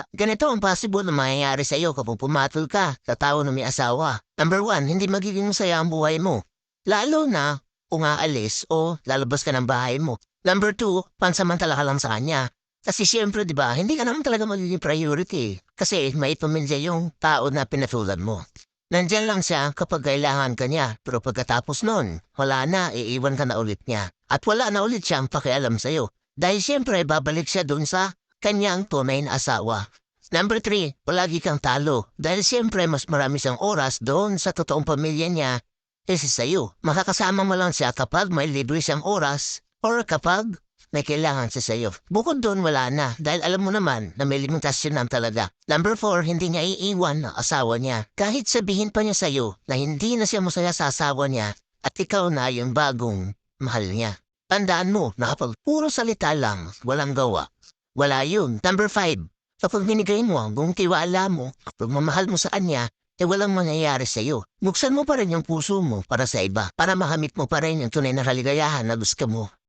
Ganito ang possible na mangyayari sa iyo kapag pumatol ka sa tao na may asawa. Number one, hindi magiging masaya ang buhay mo. Lalo na kung aalis o lalabas ka ng bahay mo. Number two, pansamantala ka lang sa kanya. Kasi siyempre, di ba, hindi ka naman talaga magiging priority. Kasi may pamilya yung tao na pinatulan mo. Nandyan lang siya kapag kailangan ka niya. Pero pagkatapos nun, wala na, iiwan ka na ulit niya. At wala na ulit siyang pakialam sa'yo. Dahil siyempre, babalik siya dun sa kanyang tunay na asawa. Number three, palagi kang talo. Dahil siyempre, mas marami siyang oras doon sa totoong pamilya niya kaysa sa'yo. Makakasama mo lang siya kapag may libre siyang oras or kapag may kailangan siya sa'yo. Bukod doon, wala na. Dahil alam mo naman na may limitasyon lang talaga. Number four, hindi niya iiwan ang asawa niya. Kahit sabihin pa niya sa'yo na hindi na siya masaya sa asawa niya at ikaw na yung bagong mahal niya. Tandaan mo na kapag puro salita lang, walang gawa. Wala yun. Number five, kapag binigay mo ang buong tiwala mo, kapag mamahal mo sa kanya, walang mangyayari sa iyo. Buksan mo pa rin yung puso mo para sa iba, para makamit mo pa rin yung tunay na kaligayahan na gusto mo.